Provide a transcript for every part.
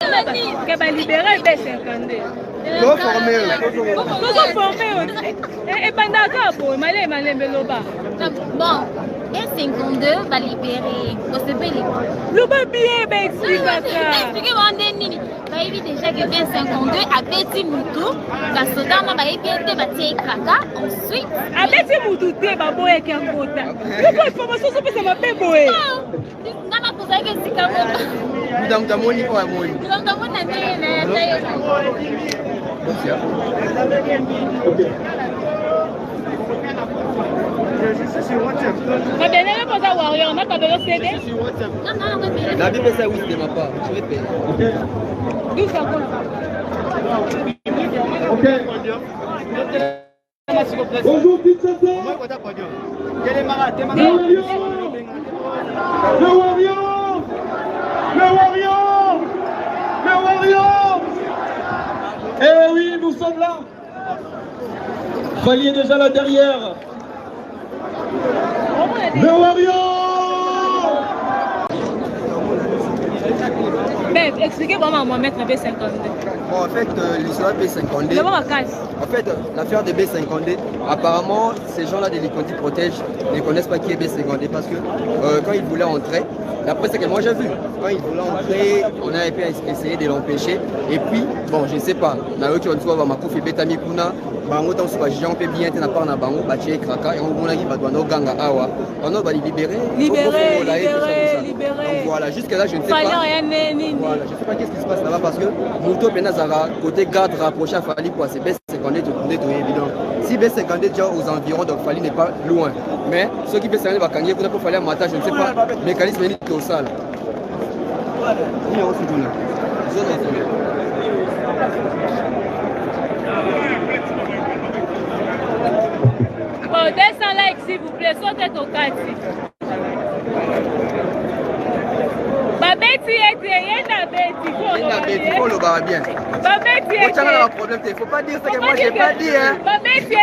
Que va libérer B52. Toujours formé. Et pendant que pour Malé Beloba. Bon, B52 va libérer. On se peut libérer. Loba bien, expliquez-moi déjà que B52 a Betty Moutou, va sauter ma baïbiente, va tirer Kraka, ensuite. A Betty Moutou, tu vas boire qu'un quota. Le boy, formation, ça m'a fait boire. Non, ma cousin, que c'est comme ça. Donc, t'as mon niveau à moi. Donc, t'as mon année, Mais bien, elle va pas Warrior, on a pas besoin de CD. Non, la Bible, ça, oui, c'est ma part. Je vais payer. D'où ça va? Ok. Bonjour, petite sœur. Le Warrior. Eh oui, nous sommes là. Valier déjà là derrière. Le Warrior. Ben, expliquez-moi comment mettre un B52. Bon, en fait, l'histoire de B52. En fait, l'affaire de B52, apparemment, ces gens-là de l'Iconti Protège ne connaissent pas qui est B52 parce que quand ils voulaient entrer, d'après ce que moi j'ai vu, quand ils voulaient entrer, on a essayé de l'empêcher. Et puis, bon, je ne sais pas, Naoki Onsuwa, Makofi Betami Kuna, Bango dans ce on peut bien être par Bango, Baché Kraka, et on a dit Badouano Ganga Awa. On va libérer. Donc voilà, jusque là, je ne sais pas. Voilà, je ne sais pas qu'est-ce qui se passe là-bas parce que Mouto Benazara, côté garde rapproché à Fali pour ces B52, tout évident. Si B52 déjà aux environs, donc Fali n'est pas loin. Mais ceux qui peuvent s'en aller à Kangi, pour Fali à Mata, je ne sais pas, mécanisme est au sale. Bon, descends là, s'il vous plaît, sautez au quartier. Babeti il faut le barrer bien. Babeti il ne faut pas dire ce que moi j'ai pas dit. Babeti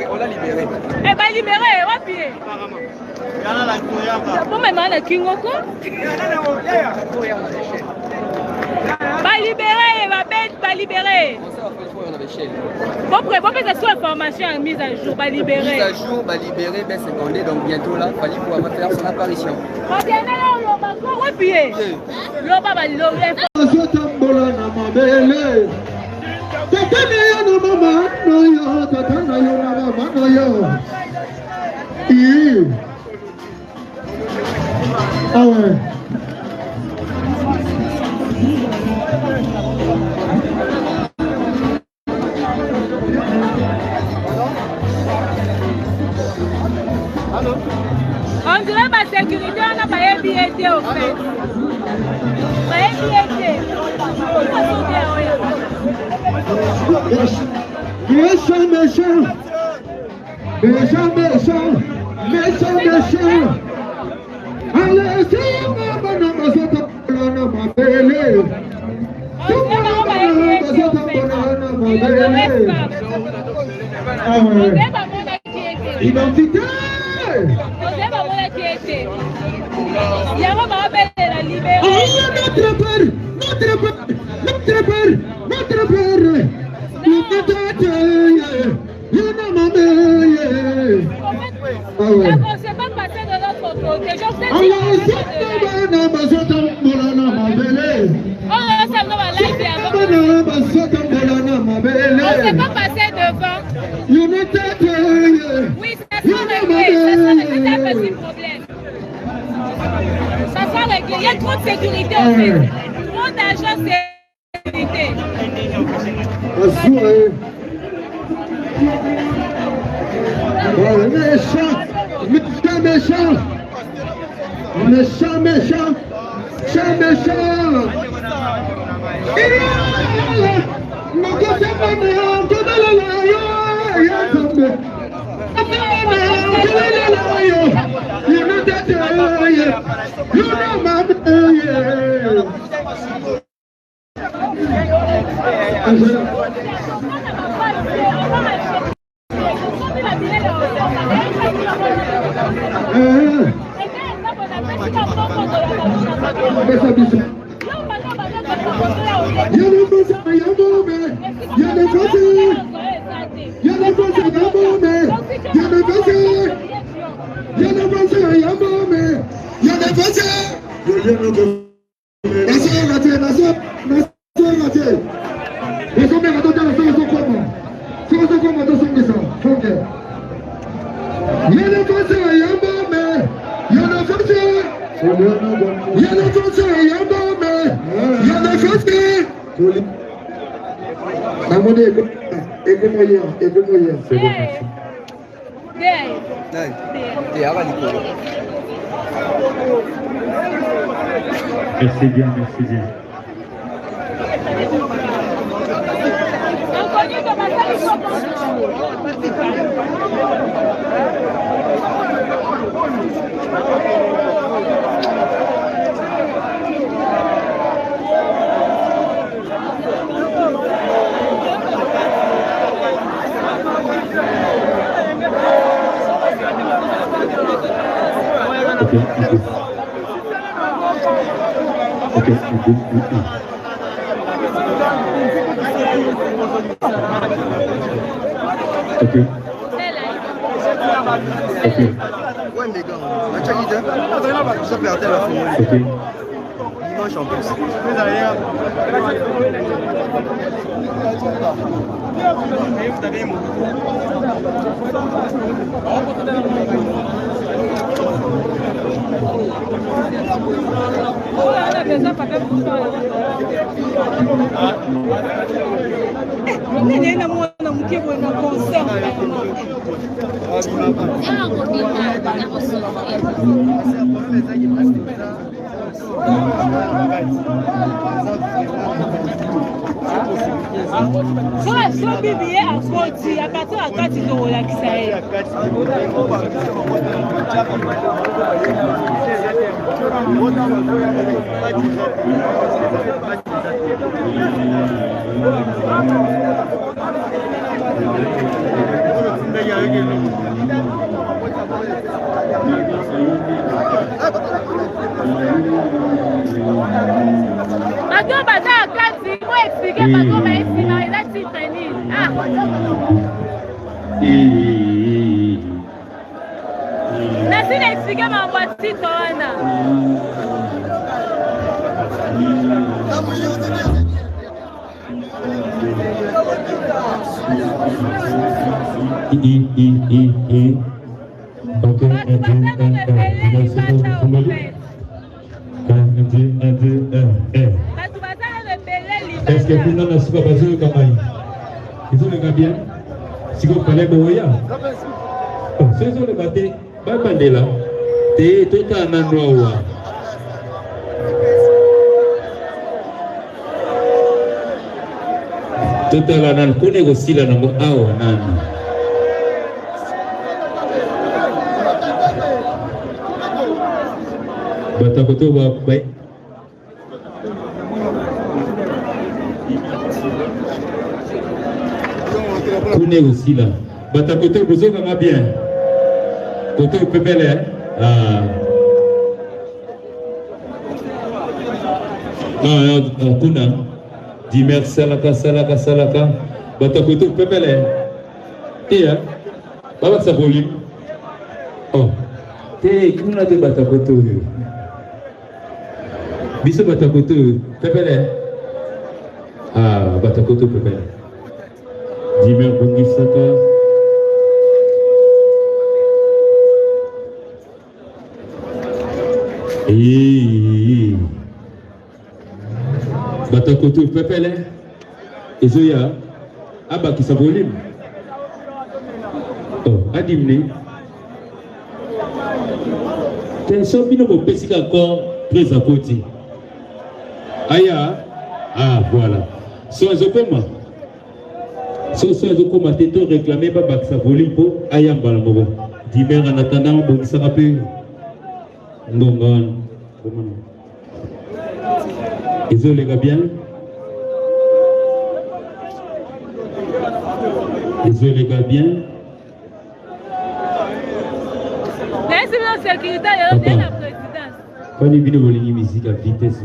On l'a libéré. Eh bien, libéré, on va pied. Bon, mais maintenant, Kingoko. Pas libéré. Bon, que ce soit information mise à jour, pas libéré. Mise à jour, pas libéré, ben secondé, donc bientôt là, il faut pouvoir faire son apparition. Ah ouais. On dirait ma sécurité, on n'a pas été au fait. Méchant. Allez, c'est identité. Il y a trop de sécurité en fait. Trop d'agents de sécurité. Merci bien, merci bien. Ok. Ouais, mais gars, match à leader. Ça perdait la finale. Ok. Dimanche en plus. So bibi ye akoti apati akati to la kisaye. Maintenant, bata akati, il faut expliquer comment on va estimer la titanie. Merci d'expliquer ma voiture, Toana. Est-ce que vous n'avez pas besoin de campagne? Ils ont le gars bien. Si vous parlez de Oya, c'est ça le matin. Babandela, t'es tout un endroit. Tout à l'heure, on connaît aussi la langue Awa. Batakoto va bay. Connaît aussi là. Batakoto vous avez bien. Côté Pépélé. Kuna. Dimer salaka. Batakoto Pépélé. Tia. Baba Saboli. Oh. Te kuna de Batakoto. Biso Batakoto Pépélé. Batakoto Pépélé. Dimer Bongisaka. Batakoto Pépélé. Ezoya. Abaki Sabolim. Oh, Adimne. Tension bino mo pesika encore très à côté. Aya. Voilà. So ezokoma. So ezokoma teto réclamer ba baksa volim po aya mbala mobo. Dimer en attendant bon ça rappelle. Ngongan. Ils ont les gars bien. Ils ont les gars bien. Merci la sécurité, il y a la présidence. Quand il vient de la musique à vitesse,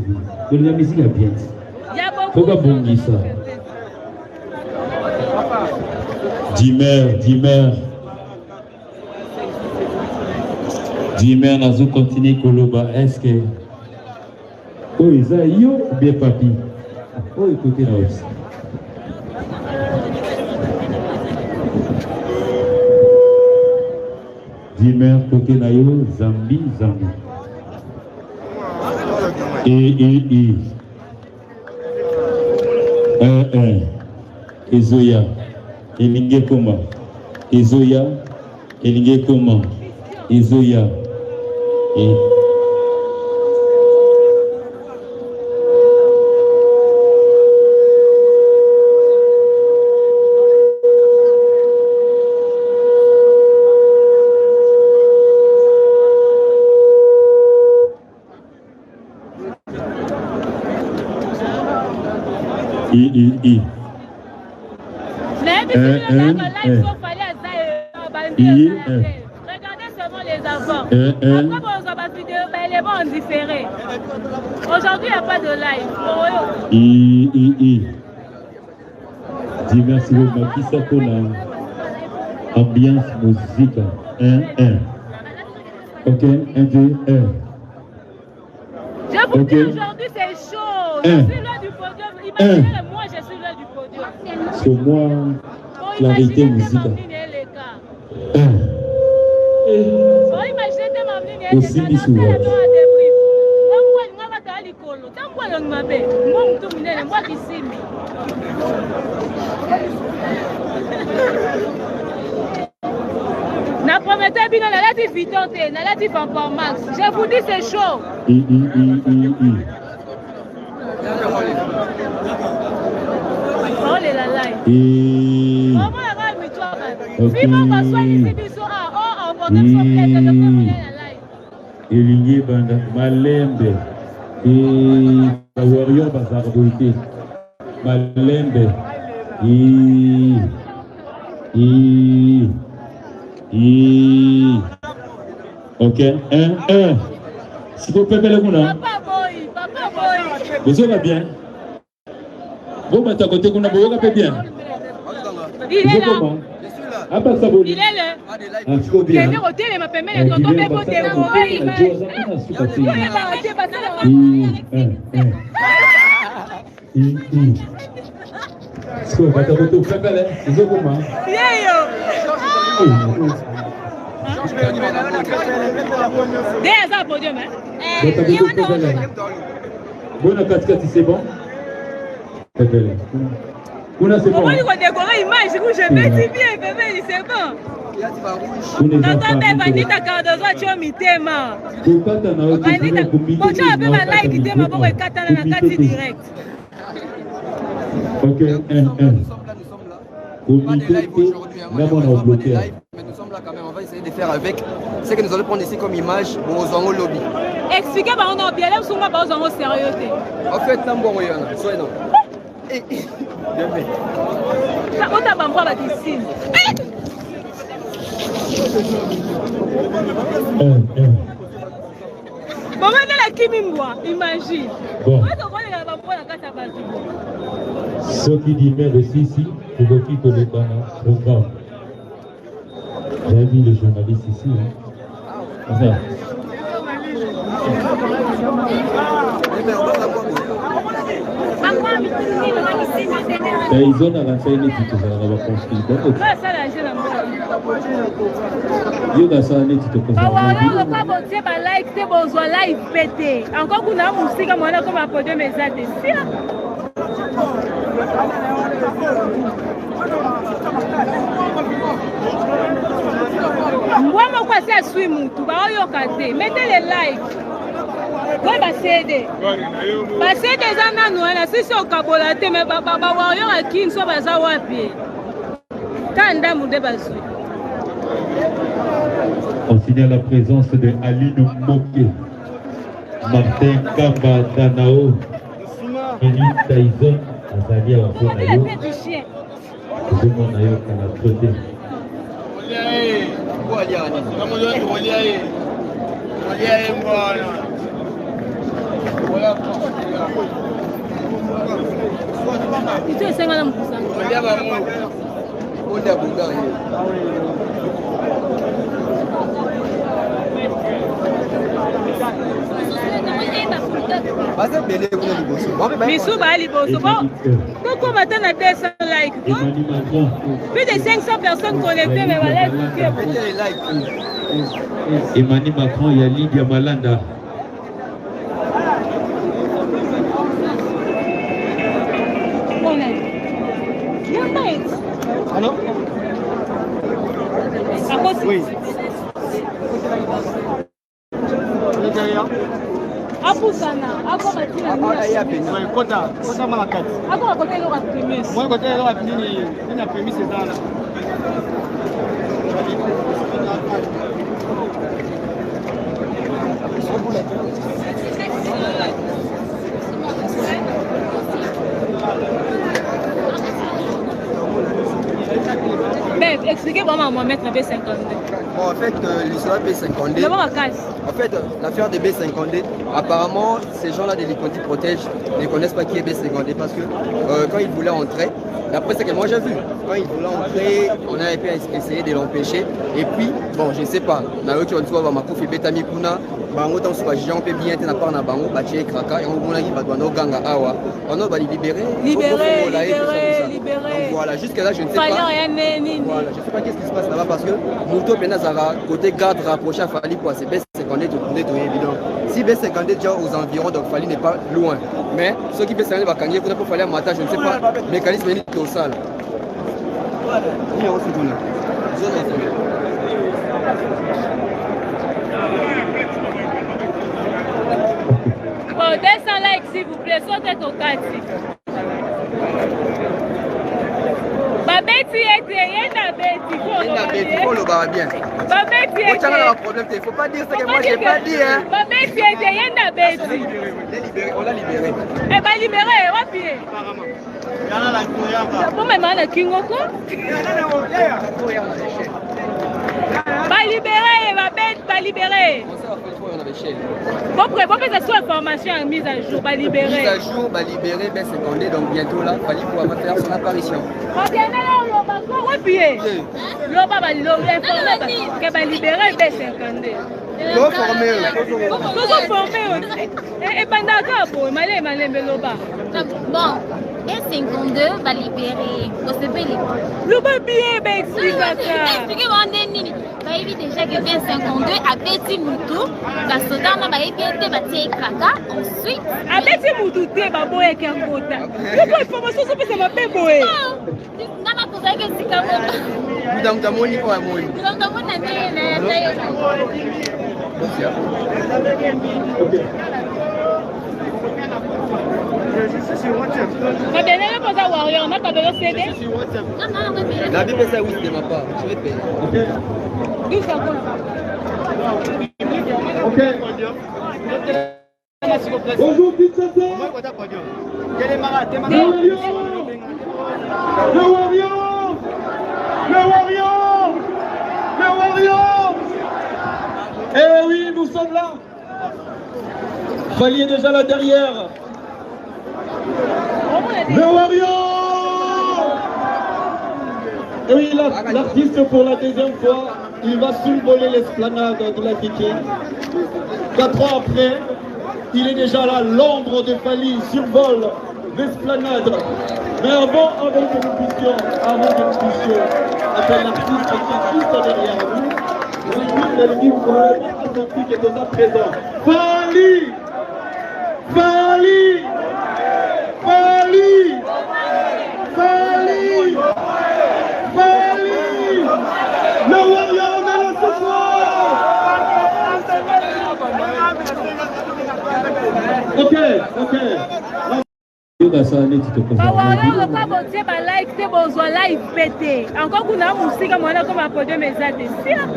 de la musique à bien. Il y a beaucoup de bon ça. Dimer, nous continuons Koloba. Est-ce que Oh, Isaïo ou bien papi? Oh, écoutez là aussi. Dimer côté nayo, Zambi. Ezoya. Elinge koma. Ezoya. Elinge koma. Ezoya. Regardez seulement les enfants. Après, vos ambassadeurs, les bons en différé. Aujourd'hui, il n'y a pas de live. Dis merci beaucoup. Qui ça pour la ambiance musique? 1. Ok, 1, 2, 1. Je vous dis aujourd'hui, c'est chaud. Je suis loin du podium. Imaginez, moi, je suis loin du podium. Sur moi, clarité musicale. Aussi bisous. Na promettais bien la latif vitante, na latif encore max. Je vous dis c'est chaud. Oh les la live. Comment la live mais toi? Si mon reçoit ici bisora, oh en votre soirée de comment la live. Elingi banda malembe. Warrior bazarboité. Malembe. Ok, 1. Si vous pouvez le Papa boy. Vous allez bien. Vous mettez à côté qu'on a besoin de bien. Il est là. Ah, bah, ça il est là. Ah, faut bien. Il est là. Il m'a permis de tomber pour des c'est bon? C'est belle. Comment il va décorer l'image? Je vais dire bien, c'est bon. T'entends bien, Vanita Cardozo, tu as mis tes mains. Vanita, bon, tu as ma like, tu as ma boue, 4 ans, 4 direct. Ok, 1. Pas de live aujourd'hui, mais nous sommes là quand même, on va essayer de faire avec ce que nous allons prendre ici comme image aux Zongo Lobby. Expliquez-moi, on a bien l'air souvent aux Zongo sérieux. En fait, non, bon, soyez non. On t'a pas encore ici. Bon, maintenant la Kimimboa, imagine. Bon. Ce qui dit merci ici, c'est vous qui connaissez pas le programme. J'ai vu les journalistes ici. Enfin. Ils ont à la fin une étude, ça va construire. Il y a ça, une étude. Encore qu'on a musique, moi, comme un peu de mes adhésifs. Moi, je vais suivre tout. Mettez les likes. Oui, basede. Basede zana noana sisi okabolate me baba wayo akin so baza wapi. Kanda mude bazui. On signale la présence de Aline Moké, Martin Kamba Danao, Kenny Tyson, Azalia Wafonayo. Tout le monde a eu qu'à la traité. Itu saya malam pusat. Bisous, bah, Liboso. Bon, pourquoi maintenant on a 200 likes? Plus de 500 personnes connectées, mais voilà. Emmanuel Macron, il y a Lydia Malanda. Ah non? Oui. Apusana, ako matina ni ya peni. Kota malakati. Ako akote lo premise. Moi côté lo apini ni na premise ezana. Expliquez comment on va mettre un B52. Bon, en fait, l'histoire B52. En fait, l'affaire des B52, apparemment, ces gens-là de l'Iconti Protège ne connaissent pas qui est B52 parce que quand ils voulaient entrer, d'après ce que moi j'ai vu, quand ils voulaient entrer, on a essayé de l'empêcher. Et puis, bon, je ne sais pas, Naoki Onsuwa, Makofi Betami Kuna, Bango dans ce on peut bien être par Nabango, Baché Kraka, et on a dit Badouano Ganga Awa. On a libéré. Donc voilà, jusqu'à là, je ne sais pas. Voilà, je ne sais pas qu'est-ce qui se passe là-bas parce que Mouto Benazara, côté garde rapproché à Fali pour ces B52, tout évident. Si B52 déjà aux environs, donc Fali n'est pas loin. Mais ceux qui peuvent s'en aller à Kangi, pour Fali à Mata, je ne sais pas, le mécanisme est au sale. Bon, 200 likes s'il vous plaît, sautez au 4. Babeti était, yenda beti, faut le barrer bien. Babeti était. Il ne faut pas dire ce que moi j'ai pas dit. Hein. Babeti était, yenda beti. On l'a libéré. Eh bien libéré, wapi. Bon, mais maintenant, Kingoko. Pas libéré, pas libéré. Bon, que ce soit information mise à jour, pas libéré. Mise à jour, pas libéré, ben secondé, donc bientôt là, il faut pouvoir faire son apparition. L'Oba va libérer, ben secondé. Tout formé. Tout formé. Et pendant que malé, l'Oba. Bon. Et 52 va libérer. Le papier, ben expliquez-moi Nini. Bah évite déjà que bien 52 à Betty Moutou, la soda m'a évité bâtir Kraka. Ensuite, à Betty Moutou, t'es ma boye qui a un quota. Pourquoi information sur ça m'a fait boye? Non, ma pour ça que c'est comme ça. Donc t'as mon niveau à moi. Donc t'as mon Ma bien, elle pose à Warrior, on a pas besoin de CD. La Bible, c'est oui, de ma part. Je vais payer. Ok. Bonjour, petite sœur. Le Warrior. Eh oui, nous sommes là. Fali est déjà là derrière. Le Warrior. Et oui, l'artiste pour la deuxième fois, il va survoler l'esplanade de la Kiki. 4 ans après, il est déjà là, l'ombre de Fali survole l'esplanade. Mais avant que nous puissions, après l'artiste qui est juste derrière nous, l'équipe de l'équipe atlantique est déjà présent. Fali! Fali! Fali! Fali! Fali! Le Warrior est là ce soir! Ok. Warrior, quand vous êtes like, c'est besoin live pété. Encore qu'on a musique, moi, comme un peu de mes adhésifs.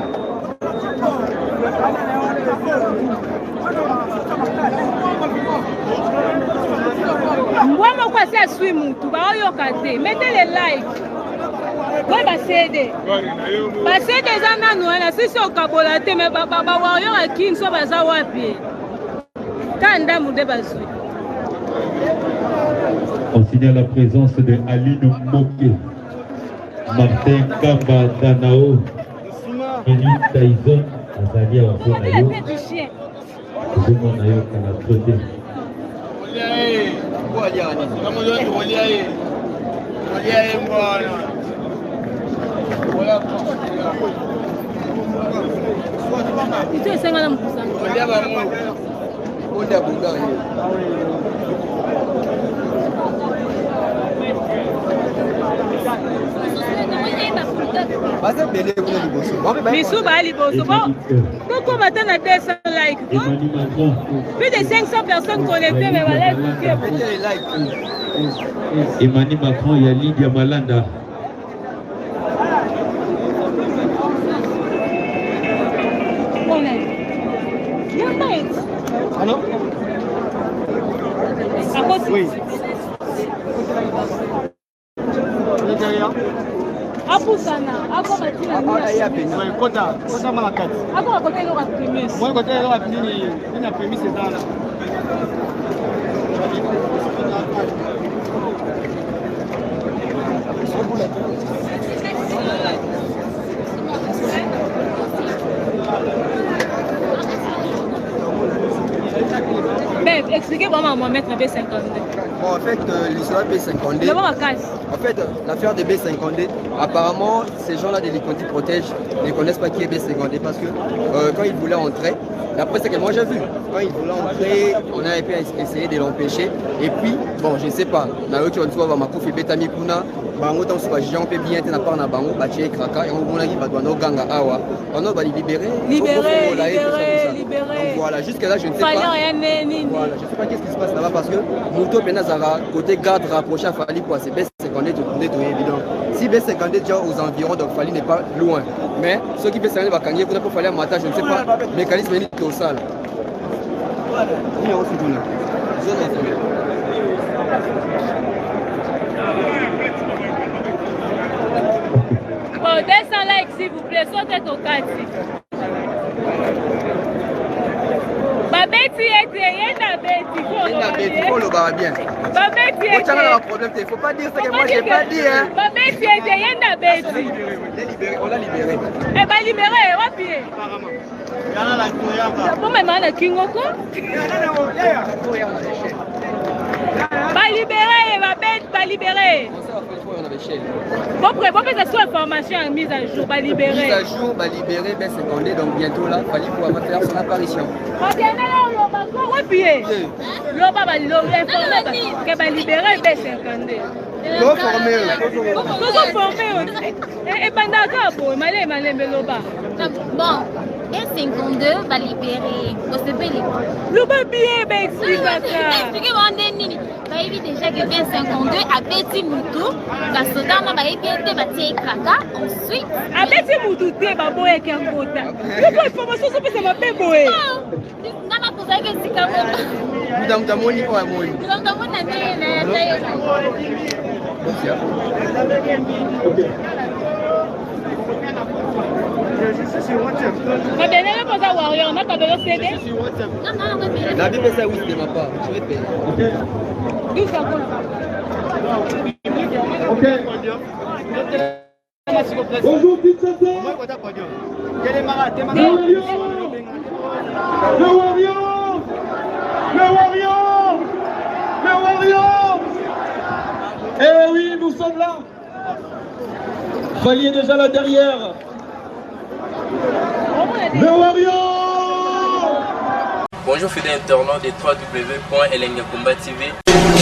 Moi, moi, c'est swim, tu vas y regarder. Mettez les likes. Oui, bah c'est des. Bah c'est des ananas, si c'est au Kabolaté, mais Baba Warrior à qui ne soit pas à Wapi. Tanda Moudé Bazoui. On signale la présence de Aline Moké, Martin Kamba Danao, Denis Tyson, Azalia Waponayo. Itu yang saya malam pusat. Bisou ba liboso. Pourquoi maintenant 200 likes? Plus de 500 personnes connectées, mais voilà. Emmanuel Macron, il y a Lydia Malanda. Allô? Oui. Derrière. Apusana, ako matina. Oui, kota malakati. Ako makote lo premise. Moi côté lo ni na premise dans là. Expliquez-moi comment mettre un B52. Bon, en fait, l'histoire B52. En fait, l'affaire des B52, apparemment, ces gens-là de l'Iconti Protège ne connaissent pas qui est B52 parce que quand ils voulaient entrer, d'après ce que moi j'ai vu, quand ils voulaient entrer, on a essayé de l'empêcher. Et puis, bon, je ne sais pas, Naoki Onsuwa Makofi Betami Kuna, Bango Tansu Bajian peut bien être par Nabango, Baché Kraka, et on a dit Badouano Ganga Awa. On va libérer. Donc voilà, jusqu'à là, je ne sais pas. Voilà, je ne sais pas qu'est-ce qui se passe là-bas parce que Mouto Benazara, côté garde rapproché à Fali pour ces B52, tout évident. Si B52 est aux environs, donc Fali n'est pas loin. Mais ceux qui peuvent s'en aller à Kanye, pour Fali à Mata, je ne sais pas, le mécanisme est au sale. Bon, 200 likes s'il vous plaît, sautez au 4. Babeti était, il faut le voir bien. Babeti était. Il ne faut pas dire ce que moi j'ai pas dit. Babeti était, on l'a libéré. Eh bien, libéré, on va pied. Bon, mais maintenant, Kingoko. Pas libéré, pas libéré. Bon, ça soit information mise à jour, pas libéré. Mise à jour, pas libéré, ben secondé, donc bientôt là, il fallait pouvoir faire son apparition. L'Oba va l'informer que va libérer B52. Toujours formé. Et pendant que vous allez l'Oba. Bon. B52 va libérer. L'Oba bien, expliquez-moi Nini. Bah déjà que B52 a Betty Moutou, va sauter en bas et bien te bâtir Kraka. Ensuite, a Betty Moutou te va boire qu'un quota. Pourquoi information ça peut se m'appeler boire? Non, non, pour ça que c'est comme ça. Dans ta moni ou à moni. Dans ta moni, mais bien, elle va pas Warrior, on a pas besoin de CD. Non, non, la Bible ça oui de ma part, je vais payer. D'où ça va? Ok. Bonjour, petite sœur. Le Warrior. Eh oui, nous sommes là. Fali est déjà là derrière. Le Warrior. Bonjour fidèles internautes de www.elengiakomba TV.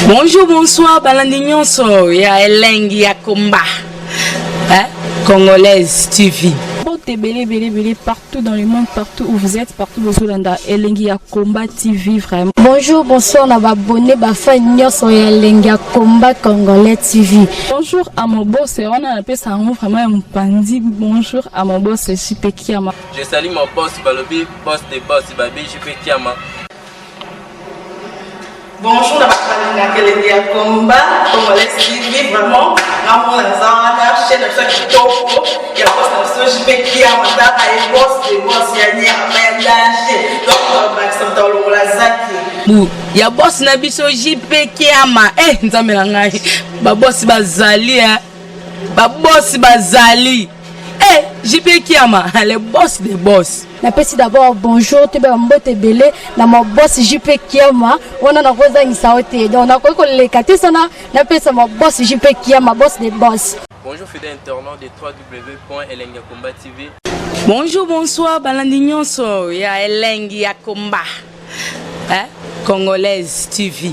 Bonjour, bonsoir, balandi nyonso ya Elengi ya Komba. Congolaise TV. Belé partout dans le monde, partout où vous êtes, partout où vous êtes, Elengi ya Komba TV vraiment. Bonjour, bonsoir, on va abonner à nyonso ya Elengi ya Komba Congolais TV. Bonjour à mon boss, on a appelé ça vraiment un pandi. Bonjour à mon boss, JP Kiama. Je salue mon boss Balobi, boss des boss Babi, JP Kiama. Bonjour à Elengi ya Komba Congolais TV vraiment. On a un chaîne de chaque topo. Il y a boss de JP Kiama, et boss de boss, il y a un danger. Donc on va s'entendre la zaki. Ya boss na biso JP Kiama nzambe na ngai ba boss bazali ba boss bazali JP Kiama, le boss des boss. Napesi d'abord bonjour, tu es mbote belé, na mon boss JP Kiama, on a rosa in saote. Donc on a quoi les katesana, napesi mon boss JP Kiama, boss des boss. Bonjour fidèles internautes de www.elengiakomba TV. Bonjour, bonsoir, balandignon so, ya Elengiakomba. Congolaise TV.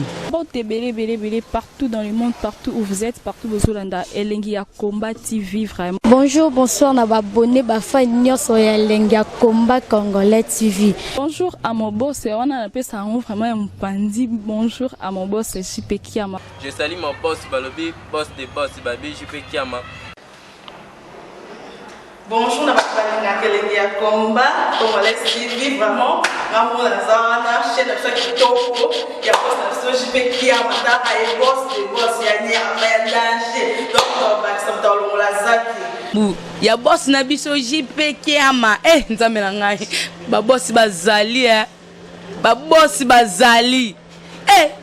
Partout dans le monde, partout où vous êtes, partout où vous êtes, Elengiakomba TV vraiment. Bonjour, bonsoir, on a abonné Bafa Nyoso ya Elengiakomba Congolais TV. Bonjour à mon boss, on a appelé ça vraiment un pandi. Bonjour à mon boss, JP Kiama. Je salue mon boss Balobi, boss des boss, Babi JP Kiama. Bonjour, Elengiakomba Congolais TV vraiment. Maman Lazana, chaîne de chaque topo, il y a boss de JP Kiama, et boss des boss, il y a un danger. Donc, on va s'entendre ya boss na biso JP Kiama. Nzambe na ngai. Ba boss bazali ba boss bazali.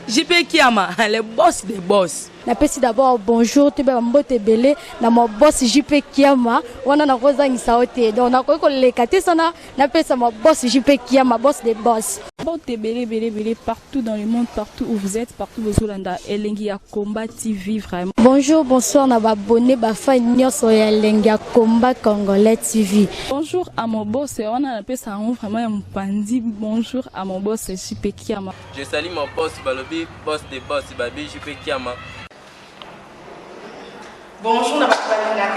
JP Kiama, le boss des boss. Napesi d'abord bonjour, tu es mbote belé, na mon boss JP Kiama, on a rosa in saote. Donc on a quoi les katesana, napesi mon boss JP Kiama, boss des boss. Partout dans le monde, partout où vous êtes, partout où vous êtes, Elengiakomba TV vraiment. Bonjour, bonsoir, on a abonné Bafa Nyoso ya Elengiakomba Congolais TV. Bonjour à mon boss, on a appelé ça vraiment un pandi. Bonjour à mon boss JP Kiama. Je salue mon boss Balobi, boss des boss, Babi JP Kiama. Bonjour,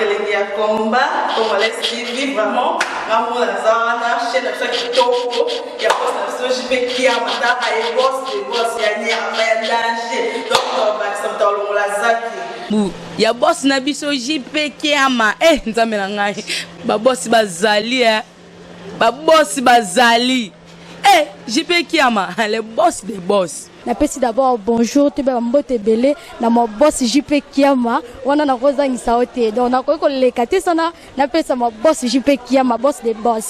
Elengiakomba Congolais TV vraiment. Maman Lazana, chaîne de chaque topo, il y a boss de JP Kiama, et boss des boss, il y a un danger. Donc on va s'entendre ya boss na biso JP Kiama. Nzambe na ngai. Ba boss bazali ba boss bazali. JP Kiama, le boss des boss. Napesi d'abord bonjour, tu es mbote belé, na mon boss JP Kiama, on a rosa in saote. Donc on a quoi les katesana, napesi mon boss JP Kiama, boss des boss.